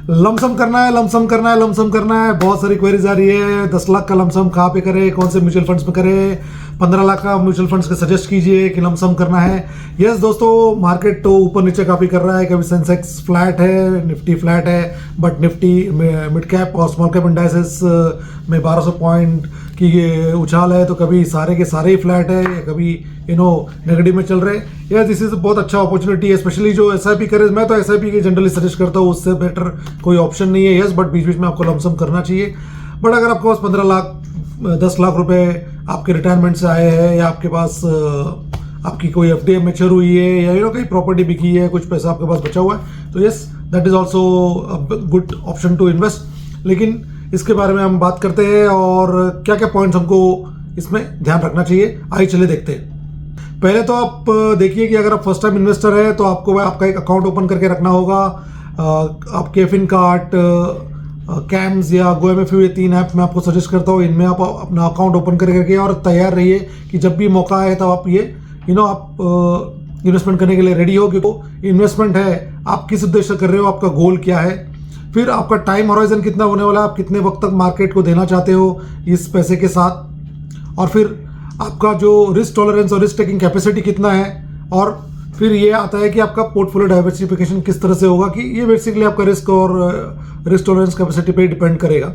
Lump sum करना है, lump sum करना है, लमसम करना है, बहुत सारी क्वेरीज आ रही है। 10 लाख का लमसम कहाँ पे करें, कौन से म्यूचुअल फंड्स में करें, 15 लाख का म्यूचुअल फंड्स का सजेस्ट कीजिए कि लमसम करना है। यस दोस्तों, मार्केट तो ऊपर नीचे काफ़ी कर रहा है। कभी सेंसेक्स फ्लैट है, निफ्टी फ्लैट है, बट निफ्टी मिड कैप और स्मॉल कैप इंडाइसेस में 1200 पॉइंट की ये उछाल है, तो कभी सारे के सारे ही फ्लैट है, कभी नेगेटिव में चल रहे हैं। यस, दिस इज बहुत अच्छा अपॉर्चुनिटी है, स्पेशली जो एसआईपी करे। मैं तो एसआईपी की जनरली सजेस्ट करता हूँ, उससे बेटर कोई ऑप्शन नहीं है। यस, बट बीच बीच में आपको लमसम करना चाहिए। बट अगर आपके पास 15 लाख 10 लाख रुपए आपके रिटायरमेंट से आए हैं, या आपके पास आपकी कोई एफडी मैच्योर हुई है, या कहीं प्रॉपर्टी बिकी है, कुछ पैसा आपके पास बचा हुआ है, तो yes, that is also good option to invest. लेकिन इसके बारे में हम बात करते हैं और क्या क्या पॉइंट्स हमको इसमें ध्यान रखना चाहिए। आइए चले देखते हैं। पहले तो आप देखिए कि अगर आप फर्स्ट टाइम इन्वेस्टर है तो आपको आपका एक अकाउंट ओपन करके रखना होगा। आपके फिनकार्ट, कैम्स या GoMFU, ये 3 ऐप मैं आपको सजेस्ट करता हूँ। इनमें आप अपना अकाउंट ओपन करके और तैयार रहिए कि जब भी मौका आए तब आप ये आप इन्वेस्टमेंट करने के लिए रेडी हो, क्योंकि इन्वेस्टमेंट है, आप किस उद्देश्य से कर रहे हो, आपका गोल क्या है, फिर आपका टाइम होराइजन कितना होने वाला है, आप कितने वक्त तक मार्केट को देना चाहते हो इस पैसे के साथ, और फिर आपका जो रिस्क टॉलरेंस और रिस्क टेकिंग कैपेसिटी कितना है, और फिर ये आता है कि आपका पोर्टफोलियो डाइवर्सिफिकेशन किस तरह से होगा, कि ये बेसिकली आपका रिस्क और रिस्क टॉलरेंस कैपेसिटी पे डिपेंड करेगा।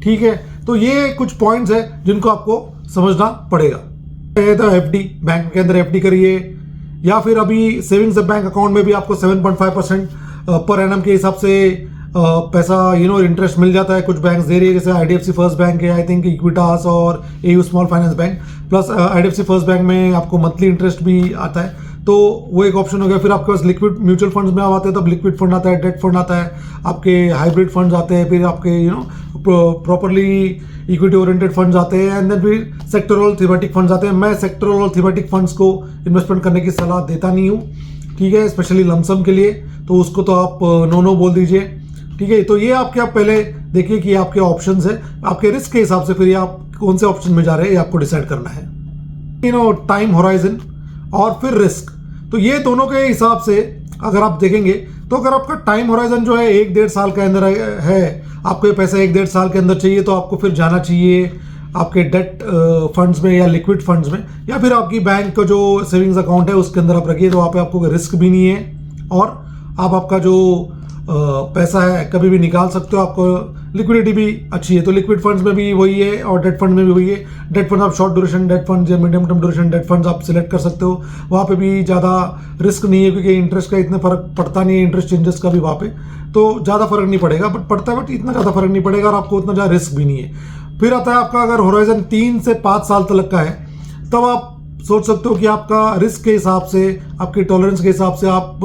ठीक है, तो ये कुछ पॉइंट्स है जिनको आपको समझना पड़ेगा। तो एफडी, बैंक के अंदर एफडी करिए, या फिर अभी सेविंग्स बैंक अकाउंट में भी आपको 7.5% पर एनम के हिसाब से पैसा इंटरेस्ट मिल जाता है। कुछ बैंक्स दे रही है, जैसे आईडीएफसी फर्स्ट बैंक है, आई थिंक इक्विटास और AU small finance bank, plus IDFC first bank में आपको मंथली इंटरेस्ट भी आता है, तो वो एक ऑप्शन हो गया। फिर आपके पास लिक्विड म्यूचुअल फंड्स में आप आते हैं, तब लिक्विड फंड आता है, डेट फंड आता है, आपके हाइब्रिड फंड्स आते हैं, फिर आपके प्रॉपरली इक्विटी ओरिएंटेड फंड्स आते हैं, एंड देन फिर सेक्टोरल थीमेटिक फंड्स आते हैं। मैं सेक्टोरल और थीमेटिक फंड्स को इन्वेस्टमेंट करने की सलाह देता नहीं हूँ, ठीक है, स्पेशली लमसम के लिए, तो उसको तो आप नो बोल दीजिए। ठीक है, तो ये आपके आप पहले देखिए कि आपके ऑप्शंस है, आपके रिस्क के हिसाब से फिर ये आप कौन से ऑप्शन में जा रहे हैं, ये आपको डिसाइड करना है। टाइम होराइजन और फिर रिस्क, तो ये दोनों के हिसाब से अगर आप देखेंगे, तो अगर आपका टाइम होराइजन जो है 1-1.5 साल के अंदर है, आपको ये पैसा 1-1.5 साल के अंदर चाहिए, तो आपको फिर जाना चाहिए आपके डेट फंड्स में या लिक्विड फंड्स में, या फिर आपकी बैंक का जो सेविंग्स अकाउंट है उसके अंदर आप रखिए, तो वहाँ पे आपको रिस्क भी नहीं है, और आप आपका जो पैसा है कभी भी निकाल सकते हो, आपको लिक्विडिटी भी अच्छी है। तो लिक्विड फंड्स में भी वही है और डेट फंड में भी वही है। डेट फंड आप शॉर्ट ड्यूरेशन डेट फंड या medium term duration date funds आप सिलेक्ट कर सकते हो, वहाँ पे भी ज़्यादा रिस्क नहीं है, क्योंकि इंटरेस्ट का इतना फर्क पड़ता नहीं है, इंटरेस्ट चेंजेस का भी वहाँ पे तो ज़्यादा फर्क नहीं पड़ेगा, बट पड़ता है, बट इतना ज़्यादा फर्क नहीं पड़ेगा, और आपको उतना ज़्यादा रिस्क भी नहीं है। फिर आता है आपका अगर होराइजन 3 से 5 साल तक का है, तब आप सोच सकते हो कि आपका रिस्क के हिसाब से, आपकी टॉलरेंस के हिसाब से आप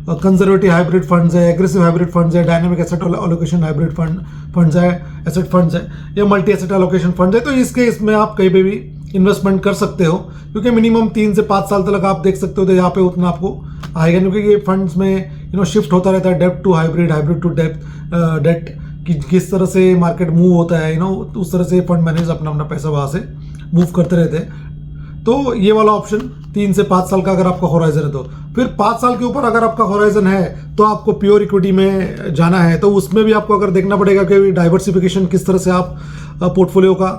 कंजर्वेटिव हाइब्रिड फंड्स है, एग्रेसिव हाइब्रिड फंड्स है, dynamic asset allocation hybrid funds है, एसेट फंड्स है, या मल्टी एसेट एलोकेशन फंड्स है, तो इसके इसमें आप कहीं पे भी इन्वेस्टमेंट कर सकते हो, क्योंकि मिनिमम 3 से 5 साल तक आप देख सकते हो, तो यहाँ पे उतना आपको आएगा, क्योंकि ये फंड्स में शिफ्ट होता रहता है, डेब्ट to hybrid, hybrid to debt, किस तरह से मार्केट मूव होता है, उस तरह से फंड मैनेजर अपना पैसा वहाँ से मूव करते रहते हैं। तो ये वाला ऑप्शन 3 से 5 साल का अगर आपका होराइजन है, तो फिर 5 साल के ऊपर अगर आपका होराइजन है, तो आपको प्योर इक्विटी में जाना है, तो उसमें भी आपको अगर देखना पड़ेगा कि डाइवर्सिफिकेशन किस तरह से आप पोर्टफोलियो का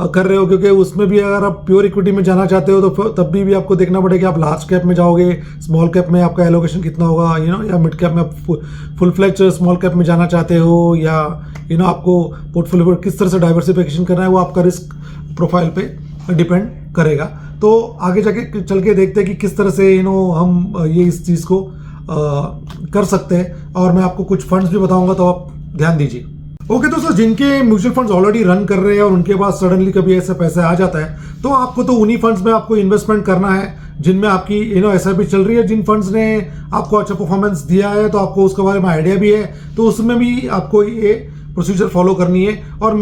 कर रहे हो, क्योंकि उसमें भी अगर आप प्योर इक्विटी में जाना चाहते हो, तो तब भी आपको देखना पड़ेगा कि आप लार्ज कैप में जाओगे, स्मॉल कैप में आपका एलोकेशन कितना होगा, या मिड कैप में आप फुल फ्लेज स्मॉल कैप में जाना चाहते हो, या आपको पोर्टफोलियो पर किस तरह से डाइवर्सिफिकेशन करना है, वो आपका रिस्क प्रोफाइल पे डिपेंड करेगा। तो आगे जाके चल के देखते हैं कि किस तरह से हम ये इस चीज़ को कर सकते हैं, और मैं आपको कुछ फंड्स भी बताऊंगा, तो आप ध्यान दीजिए। ओके दोस्तों, जिनके म्यूचुअल फंड्स ऑलरेडी रन कर रहे हैं और उनके पास सडनली कभी ऐसे पैसे आ जाता है, तो आपको तो उन्हीं फंड्स में आपको इन्वेस्टमेंट करना है जिनमें आपकी एसआईपी चल रही है। जिन फंड्स ने आपको अच्छा परफॉर्मेंस दिया है, तो आपको उसके बारे में आइडिया भी है, तो उसमें भी आपको ये प्रोसीजर फॉलो करनी है। और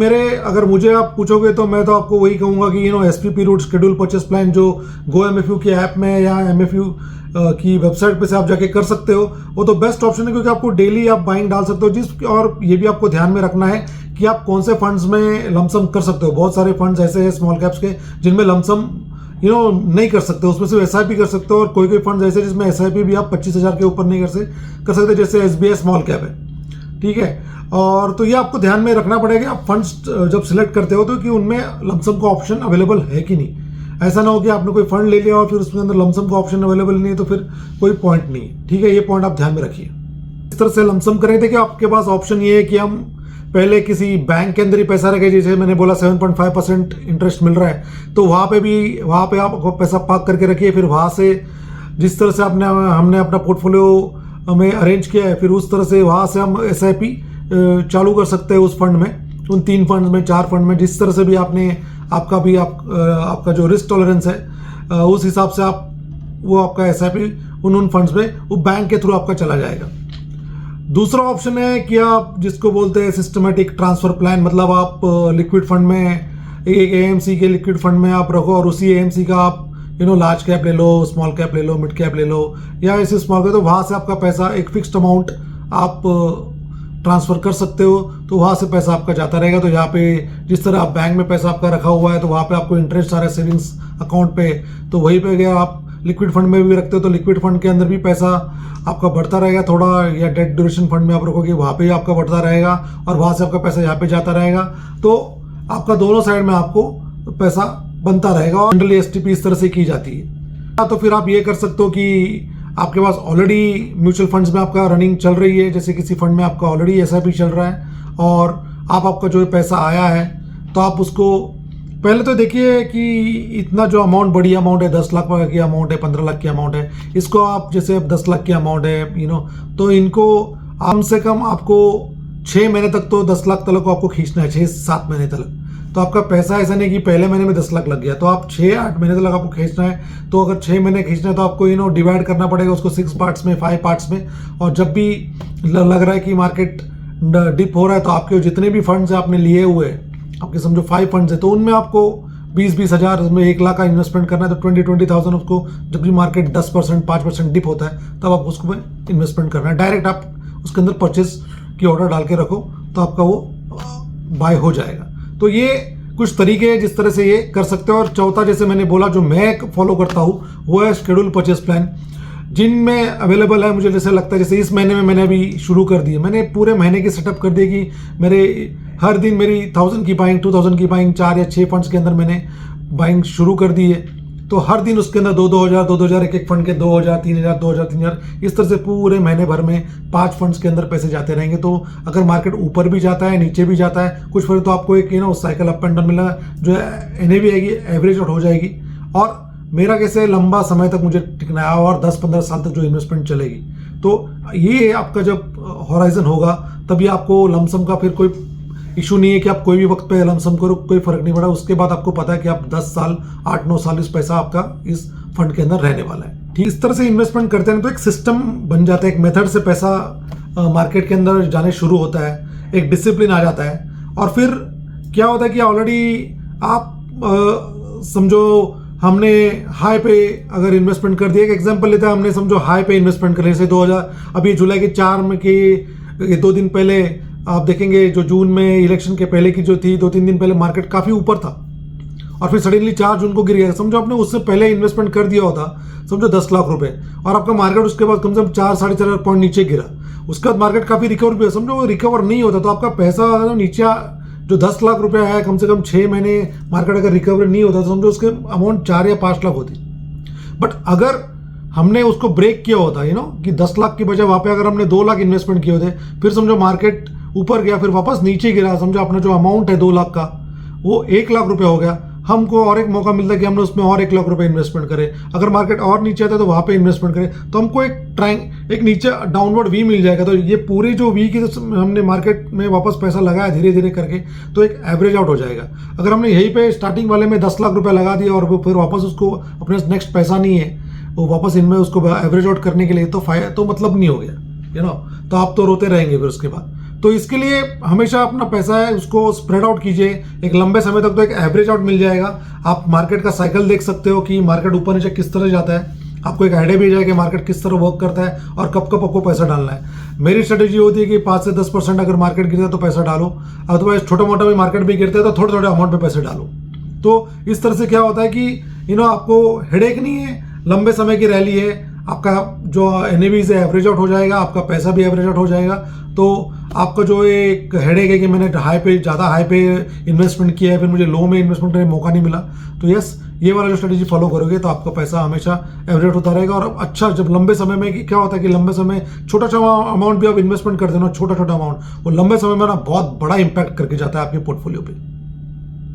अगर मुझे आप पूछोगे, तो मैं तो आपको वही कहूँगा कि SPP route schedule purchase plan जो GoMFU के ऐप में या MFU की वेबसाइट पे से आप जाके कर सकते हो, वो तो बेस्ट ऑप्शन है, क्योंकि आपको डेली आप बाइंग डाल सकते हो। और ये भी आपको ध्यान में रखना है कि आप कौन से फंड्स में लमसम कर सकते हो। बहुत सारे फंड्स ऐसे हैं स्मॉल कैप्स के जिनमें लमसम नहीं कर सकते, उसमें सिर्फ एसआईपी कर सकते हो, और कोई फंड्स ऐसे जिसमें एसआईपी भी आप 25,000 के ऊपर नहीं कर सकते, जैसे SBI स्मॉल कैप है। ठीक है। और तो ये आपको ध्यान में रखना पड़ेगा आप फंड्स जब सिलेक्ट करते हो तो कि उनमें लमसम का ऑप्शन अवेलेबल है कि नहीं। ऐसा ना हो कि आपने कोई फंड ले लिया और फिर उसके अंदर लमसम का ऑप्शन अवेलेबल नहीं है तो फिर कोई पॉइंट नहीं है, ठीक है। ये पॉइंट आप ध्यान में रखिए। इस तरह से लमसम करें थे कि आपके पास ऑप्शन ये है कि हम पहले किसी बैंक के अंदर ही पैसा रखें, जैसे मैंने बोला 7.5% इंटरेस्ट मिल रहा है, तो वहाँ पे आप पैसा पार्क करके रखिए। फिर वहाँ से जिस तरह से हमने अपना पोर्टफोलियो में अरेंज किया है, फिर उस तरह से वहाँ से हम SIP चालू कर सकते हैं उस फंड में, उन 3 फंड में 4 फंड में, जिस तरह से भी आपका जो रिस्क टॉलरेंस है उस हिसाब से वो आपका SIP उन फंड्स में वो बैंक के थ्रू आपका चला जाएगा। दूसरा ऑप्शन है कि आप जिसको बोलते हैं सिस्टमेटिक ट्रांसफर प्लान, मतलब आप लिक्विड फंड में एक AMC के लिक्विड फंड में आप रखो और उसी AMC का आप लार्ज कैप ले लो, स्मॉल कैप ले लो, मिड कैप ले लो या ऐसे स्मॉल कैप, तो वहाँ से आपका पैसा एक फिक्स्ड अमाउंट आप ट्रांसफ़र कर सकते हो, तो वहाँ से पैसा आपका जाता रहेगा। तो यहाँ पे जिस तरह आप बैंक में पैसा आपका रखा हुआ है तो वहाँ पे आपको इंटरेस्ट आ रहा है सेविंग्स अकाउंट पे, तो वहीं पे गया आप लिक्विड फंड में भी रखते हो तो लिक्विड फंड के अंदर भी पैसा आपका बढ़ता रहेगा थोड़ा, या डेट ड्यूरेशन फंड में आप रखोगे वहाँ पे आपका बढ़ता रहेगा और वहाँ से आपका पैसा यहाँ पे जाता रहेगा। तो आपका दोनों साइड में आपको पैसा बनता रहेगा और जनरली STP इस तरह से की जाती है। तो फिर आप ये कर सकते हो कि आपके पास ऑलरेडी म्यूचुअल फंड्स में आपका रनिंग चल रही है, जैसे किसी फंड में आपका ऑलरेडी SIP चल रहा है और आपका जो पैसा आया है तो आप उसको पहले तो देखिए कि इतना जो अमाउंट बड़ी अमाउंट है, 10 लाख की अमाउंट है, 15 लाख की अमाउंट है, इसको आप जैसे अब 10 लाख की अमाउंट है तो इनको कम से कम आपको 6 महीने तक तो 10 लाख तक को आपको खींचना है, 6-7 महीने तक। तो आपका पैसा ऐसा नहीं कि पहले महीने में 10 लाख लग गया, तो आप 6-8 महीने तक आपको खींचना है। तो अगर 6 महीने खींचना है तो आपको डिवाइड करना पड़ेगा उसको 6 पार्ट्स में, 5 पार्ट्स में। और जब भी लग रहा है कि मार्केट डिप हो रहा है तो आपके जितने भी फंड्स आपने लिए हुए, आपके समझो 5 फंड्स है, तो उनमें आपको 20-20 हज़ार में 1 लाख का इन्वेस्टमेंट करना है। तो 20,000 उसको जब भी मार्केट 10% 5% डिप होता है तब आप उसको इन्वेस्टमेंट करना है। डायरेक्ट आप उसके अंदर परचेज की ऑर्डर डाल के रखो तो आपका वो बाय हो जाएगा। तो ये कुछ तरीके हैं जिस तरह से ये कर सकते हो। और चौथा, जैसे मैंने बोला, जो मैं फॉलो करता हूँ वो है शेड्यूल परचेज प्लान, जिनमें अवेलेबल है। मुझे जैसे लगता है जैसे इस महीने में मैंने अभी शुरू कर दी है, मैंने पूरे महीने की सेटअप कर दी कि मेरे हर दिन मेरी 1000 की बाइंग, 2000 की बाइंग, 4 या 6 फंड्स के अंदर मैंने बाइंग शुरू कर दी है। तो हर दिन उसके अंदर 2,000 एक फंड के 2,000, 3,000 इस तरह से पूरे महीने भर में 5 फंड्स के अंदर पैसे जाते रहेंगे। तो अगर मार्केट ऊपर भी जाता है, नीचे भी जाता है, कुछ फिर तो आपको एक उस साइकिल अप एंड डाउन मिलेगा, जो NAV आएगी, एवरेज आउट हो जाएगी। और मेरा कैसे लंबा समय तक मुझे टिकना है और 10-15 साल तक जो इन्वेस्टमेंट चलेगी। तो ये आपका जब हॉराइजन होगा तभी आपको लमसम का फिर कोई इशू नहीं है कि आप कोई भी वक्त पे लमसम करो, कोई फर्क नहीं पड़ा। उसके बाद आपको पता है कि आप 10 साल 8-9 साल इस पैसा आपका इस फंड के अंदर रहने वाला है। ठीक, इस तरह से इन्वेस्टमेंट करते हैं तो एक सिस्टम बन जाता है, एक मेथड से पैसा मार्केट के अंदर जाने शुरू होता है, एक डिसिप्लिन आ जाता है। और फिर क्या होता है कि ऑलरेडी आप समझो हमने हाई पे अगर इन्वेस्टमेंट कर दिया, एक एग्जांपल लेते हैं, हमने समझो हाई पे इन्वेस्टमेंट कर लिया, जैसे 2000 अभी जुलाई के 4 में के 2 दिन पहले आप देखेंगे जो जून में इलेक्शन के पहले की जो थी 2-3 दिन पहले मार्केट काफ़ी ऊपर था और फिर सडनली 4 जून को गिर गया। समझो आपने उससे पहले इन्वेस्टमेंट कर दिया होता, समझो 10 लाख रुपए, और आपका मार्केट उसके बाद कम से कम 4-4.5 पॉइंट नीचे गिरा, उसके बाद मार्केट काफ़ी रिकवर भी हुआ, समझो वो रिकवर नहीं होता तो आपका पैसा नीचे जो 10 लाख रुपया है, कम से कम 6 महीने मार्केट अगर रिकवर नहीं होता तो समझो उसके अमाउंट 4 या 5 लाख होती। बट अगर हमने उसको ब्रेक किया होता कि 10 लाख की बजाय वहाँ पे अगर हमने 2 लाख इन्वेस्टमेंट किए होते, फिर समझो मार्केट ऊपर गया फिर वापस नीचे गिरा, समझो अपना जो अमाउंट है 2 लाख का वो 1 लाख रुपया हो गया, हमको और एक मौका मिलता है कि हमने उसमें और 1 लाख रुपए इन्वेस्टमेंट करें। अगर मार्केट और नीचे आता है तो वहाँ पे इन्वेस्टमेंट करें तो हमको एक नीचे डाउनवर्ड वी मिल जाएगा। तो ये पूरे जो वी की हमने मार्केट में वापस पैसा लगाया धीरे धीरे करके तो एक एवरेज आउट हो जाएगा। अगर हमने यहीं पे स्टार्टिंग वाले में 10 लाख रुपया लगा दिया और फिर वापस उसको अपने नेक्स्ट पैसा नहीं है वो वापस इनमें उसको एवरेज आउट करने के लिए तो मतलब नहीं हो गया, तो आप तो रोते रहेंगे फिर उसके बाद। तो इसके लिए हमेशा अपना पैसा है उसको स्प्रेड आउट कीजिए, एक लंबे समय तक तो एक एवरेज आउट मिल जाएगा। आप मार्केट का साइकिल देख सकते हो कि मार्केट ऊपर नीचे किस तरह जाता है, आपको एक आइडिया भी जाएगा कि मार्केट किस तरह वर्क करता है और कब कब आपको पैसा डालना है। मेरी स्ट्रेटेजी होती है कि 5 से 10% अगर मार्केट गिरता है तो पैसा डालो, अदरवाइज छोटा मोटा भी मार्केट भी गिरता है तो थोड़े थोड़े अमाउंट पे पैसे डालो। तो इस तरह से क्या होता है कि आपको हेडेक नहीं है, लंबे समय की रैली है, आपका जो NAV से एवरेज आउट हो जाएगा, आपका पैसा भी एवरेज आउट हो जाएगा। तो आपका जो एक हेडेक है कि मैंने ज़्यादा हाई पे इन्वेस्टमेंट किया है, फिर मुझे लो में इन्वेस्टमेंट करने का मौका नहीं मिला, तो यस, ये वाला जो स्ट्रेटेजी फॉलो करोगे तो आपका पैसा हमेशा एवरेज होता रहेगा। और अच्छा, जब लंबे समय में क्या होता है कि लंबे समय छोटा अमाउंट भी आप इन्वेस्टमेंट करते हो ना, छोटा अमाउंट, वो लंबे समय में ना बहुत बड़ा इंपैक्ट करके जाता है आपके पोर्टफोलियो पे।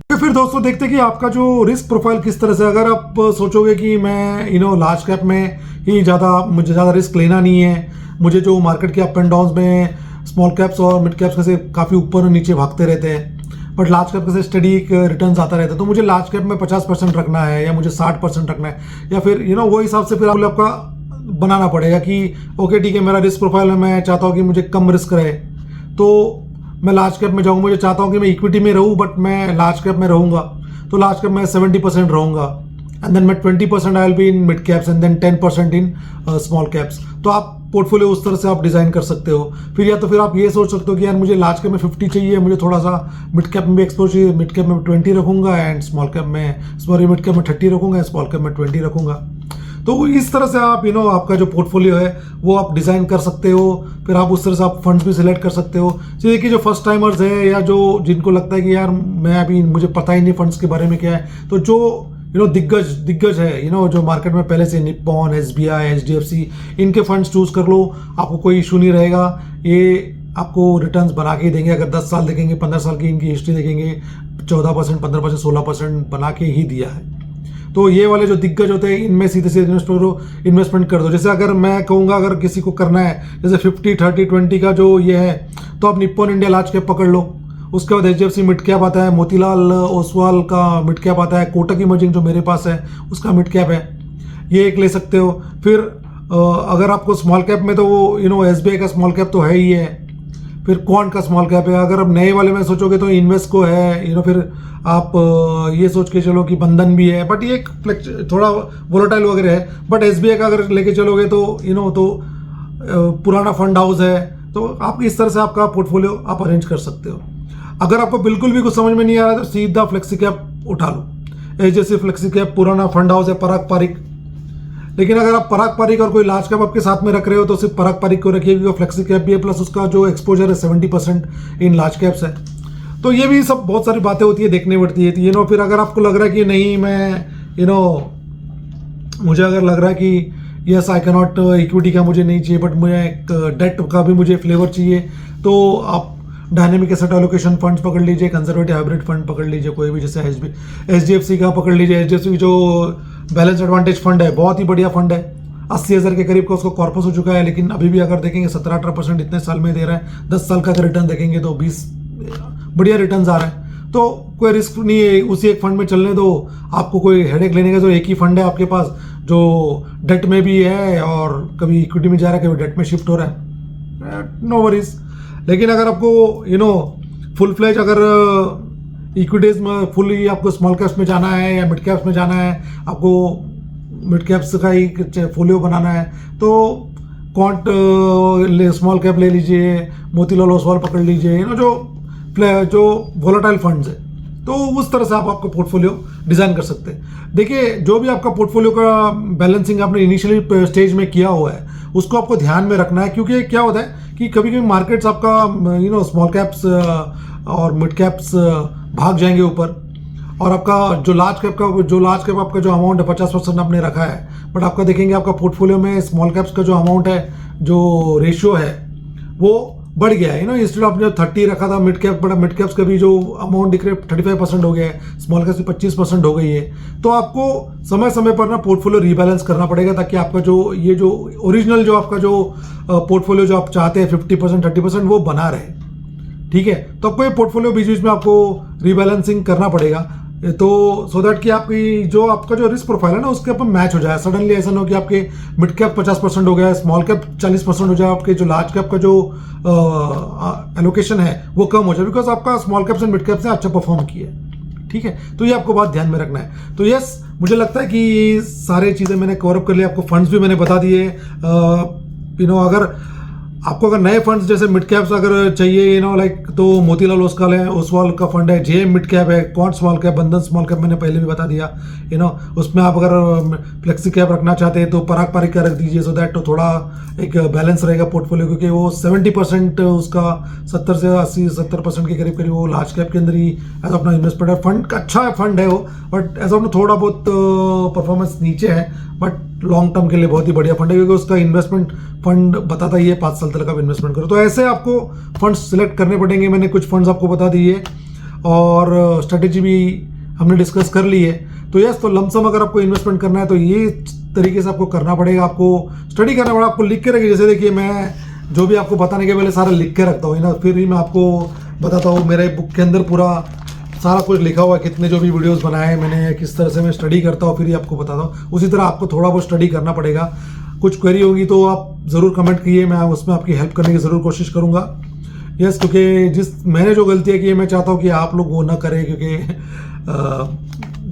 तो फिर दोस्तों देखते हैं कि आपका जो रिस्क प्रोफाइल किस तरह से। अगर आप सोचोगे कि मैं लार्ज कैप में ही मुझे ज़्यादा रिस्क लेना नहीं है, मुझे जो मार्केट के अप एंड डाउन में स्मॉल कैप्स और मिड कैप्स में से काफ़ी ऊपर और नीचे भागते रहते हैं, बट लार्ज कैप से स्टडी रिटर्न्स आता रहता है, तो मुझे लार्ज कैप में 50% रखना है या मुझे 60% रखना है, या फिर वो हिसाब से फिर आपका बनाना पड़ेगा कि ओके ठीक है, मेरा रिस्क प्रोफाइल है, मैं चाहता हूँ कि मुझे कम रिस्क रहे, तो मैं लार्ज कैप में जाऊँगा। मुझे चाहता हूँ कि मैं इक्विटी में रहूँ, बट मैं लार्ज कैप में रहूँगा, तो लार्ज कैप में 70% रहूँगा, एंड देन मैं 20% I will be in mid caps, and then 10% in small caps. तो आप पोर्टफोलियो उस तरह से आप डिज़ाइन कर सकते हो। फिर या तो फिर आप ये सोच सकते हो कि यार मुझे लार्ज कैप में 50 चाहिए, मुझे थोड़ा सा मिड कैप में भी एक्सपोज चाहिए, मिड कैप में 20 रखूँगा, एंड मिड कैप में 30 रखूँगा, स्मॉल कैप में 20 रखूँगा। तो इस तरह से आप आपका जो पोर्टफोलियो है वो आप डिज़ाइन कर सकते हो। फिर आप उस तरह से आप फंड्स भी सिलेक्ट कर सकते हो। जैसे कि जो फर्स्ट टाइमर्स है या जो जिनको लगता है कि यार मुझे पता ही नहीं फंड्स के बारे में क्या है, तो जो दिग्गज है जो मार्केट में पहले से निप्पॉन, SBI, HDFC, इनके फंड्स चूज कर लो, आपको कोई इशू नहीं रहेगा। ये आपको रिटर्न्स बना के ही देंगे। अगर 10 साल देखेंगे, 15 साल की इनकी हिस्ट्री देखेंगे, 14%, 15%, 16% बना के ही दिया है। तो ये वाले जो दिग्गज होते हैं इनमें सीधे सीधे इन्वेस्टमेंट कर दो। जैसे अगर मैं कहूँगा अगर किसी को करना है जैसे 50, 30, 20 का जो ये है, तो आप निप्पॉन इंडिया लार्ज कैप पकड़ लो, उसके बाद HDFC मिड कैप आता है, मोतीलाल ओसवाल का मिड कैप आता है, कोटक इमर्जिंग जो मेरे पास है उसका मिड कैप है, ये एक ले सकते हो। फिर अगर आपको स्मॉल कैप में तो वो SBI का स्मॉल कैप तो है ही है, फिर क्वांट का स्मॉल कैप है। अगर आप नए वाले में सोचोगे तो इन्वेस्को है, फिर आप ये सोच के चलो कि बंधन भी है, बट ये थोड़ा वोलेटाइल वगैरह है। बट SBI का अगर लेके चलोगे तो तो पुराना फंड हाउस है, तो आप इस तरह से आपका पोर्टफोलियो आप अरेंज कर सकते हो। अगर आपको बिल्कुल भी कुछ समझ में नहीं आ रहा है तो सीधा फ्लेक्सी कैप उठा लो। HDFC फ्लेक्सी कैप पुराना फंड हाउस है, पराग पारिक। लेकिन अगर आप पराग पारिक और कोई लार्ज कैप आपके साथ में रख रहे हो तो सिर्फ पराग पारिक को रखिए, क्योंकि फ्लेक्सी कैप भी है, प्लस उसका जो एक्सपोजर है 70% इन लार्ज कैप्स है। तो ये भी सब बहुत सारी बातें होती है, देखनी पड़ती है। फिर अगर आपको लग रहा है कि नहीं, मैं मुझे अगर लग रहा है कि yes I can not, equity का मुझे नहीं चाहिए, बट मुझे एक डेट का भी मुझे फ्लेवर चाहिए, तो आप डायनेमिक एसेट एलोकेशन फंड्स पकड़ लीजिए, कंजर्वेटिव हाइब्रिड फंड पकड़ लीजिए, कोई भी, जैसे HDFC का पकड़ लीजिए। HDFC जो बैलेंस एडवांटेज फंड है, बहुत ही बढ़िया फंड है, 80,000 के करीब का उसका कॉर्पस हो चुका है, लेकिन अभी भी अगर देखेंगे 17-18% इतने साल में दे रहा है। 10 साल का अगर रिटर्न देखेंगे तो 20 बढ़िया रिटर्न आ रहे हैं। तो कोई रिस्क नहीं है, उसी एक फंड में चलने दो, आपको कोई हेडेक लेने का जो एक ही फंड है आपके पास, जो डेट में भी है और कभी इक्विटी में जा रहा है, कभी डेट में शिफ्ट हो रहा है, नो वरीज। लेकिन अगर आपको फुल फ्लेज अगर इक्विटीज में फुली आपको स्मॉल कैप्स में जाना है या मिड कैप्स में जाना है, आपको मिड कैप्स का ही पोर्टफोलियो बनाना है, तो क्वांट स्मॉल कैप ले लीजिए, मोतीलाल ओसवाल पकड़ लीजिए, जो वोलेटाइल फंड्स है, तो उस तरह से आप आपका पोर्टफोलियो डिज़ाइन कर सकते हैं। देखिए, जो भी आपका पोर्टफोलियो का बैलेंसिंग आपने इनिशियली स्टेज में किया हुआ है उसको आपको ध्यान में रखना है, क्योंकि क्या होता है कि कभी कभी मार्केट्स आपका स्मॉल कैप्स और मिड कैप्स भाग जाएंगे ऊपर, और आपका जो लार्ज कैप आपका जो अमाउंट है 50% आपने रखा है, बट आपका देखेंगे आपका पोर्टफोलियो में स्मॉल कैप्स का जो अमाउंट है, जो रेशियो है, वो बढ़ गया है। इंस्टेड ऑफ जो 30 रखा था मिड कैप्स का भी जो अमाउंट दिख रहे 35% हो गया है, स्मॉल कैप्स की 25% हो गई है। तो आपको समय समय पर ना पोर्टफोलियो रीबैलेंस करना पड़ेगा, ताकि आपका जो ओरिजिनल जो आपका जो पोर्टफोलियो जो आप चाहते हैं 50%, 30% वो बना रहे। ठीक है, तो आपको ये पोर्टफोलियो बीच बीच में आपको रीबैलेंसिंग करना पड़ेगा, तो सो दैट कि आपका जो रिस्क प्रोफाइल है ना उसके ऊपर मैच हो जाए। सडनली ऐसा ना हो कि आपके मिड कैप 50% हो गया, स्मॉल कैप 40% हो जाए, आपके जो लार्ज कैप का जो एलोकेशन है वो कम हो जाए, बिकॉज आपका small caps and mid caps ने अच्छा परफॉर्म किया है। ठीक है, तो ये आपको बात ध्यान में रखना है। तो यस, मुझे लगता है कि सारे चीज़ें मैंने कवर अप कर लिया, आपको फंड्स भी मैंने बता दिए। अगर आपको अगर नए फंड्स जैसे मिड कैप्स अगर चाहिए लाइक तो मोतीलाल ओसवाल का फंड है, जेएम मिड कैप है, क्वांट स्मॉल कैप, बंधन स्मॉल कैप मैंने पहले भी बता दिया उसमें आप अगर फ्लेक्सी कैप रखना चाहते हैं तो पराग पारिक का रख दीजिए, सो दैट तो थोड़ा एक बैलेंस रहेगा पोर्टफोलियो, क्योंकि वो 70% उसका 70 से 80-70% के करीब वो लार्ज कैप के अंदर ही एज अपना इन्वेस्टमेंट है। फंड अच्छा फंड है वो, बट एज ऑफ थोड़ा बहुत परफॉर्मेंस नीचे है, बट लॉन्ग टर्म के लिए बहुत ही बढ़िया फंड है, क्योंकि उसका इन्वेस्टमेंट फंड बताता ही है 5 साल तक आप इन्वेस्टमेंट करो। तो ऐसे आपको फंड्स सिलेक्ट करने पड़ेंगे। मैंने कुछ फंड्स आपको बता दिए और स्ट्रेटेजी भी हमने डिस्कस कर ली है। तो यस, तो लमसम अगर आपको इन्वेस्टमेंट करना है तो ये तरीके से आपको करना पड़ेगा, आपको स्टडी करना पड़ेगा, आपको लिख के रखिए। जैसे देखिए, मैं जो भी आपको बताने के पहले सारा लिख के रखता हूँ फिर ही मैं आपको बताता हूँ। मेरे बुक के अंदर पूरा सारा कुछ लिखा हुआ है, कितने जो भी वीडियोस बनाए मैंने, किस तरह से मैं स्टडी करता हूँ, फिर ही आपको बताता हूँ। उसी तरह आपको थोड़ा बहुत स्टडी करना पड़ेगा। कुछ क्वेरी होगी तो आप ज़रूर कमेंट कीजिए, मैं उसमें आपकी हेल्प करने की ज़रूर कोशिश करूँगा। यस, क्योंकि मैंने जो गलतियाँ की है मैं चाहता हूँ कि आप लोग वो ना करें, क्योंकि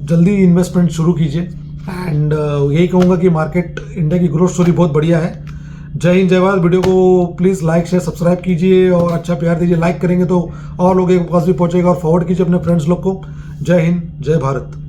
जल्दी इन्वेस्टमेंट शुरू कीजिए। एंड यही कहूँगा कि मार्केट इंडिया की ग्रोथ स्टोरी बहुत बढ़िया है। जय हिंद, जय भारत। वीडियो को प्लीज़ लाइक शेयर सब्सक्राइब कीजिए और अच्छा प्यार दीजिए। लाइक करेंगे तो और लोगों के पास भी पहुँचेगा, और फॉरवर्ड कीजिए अपने फ्रेंड्स लोग को। जय हिंद, जय भारत।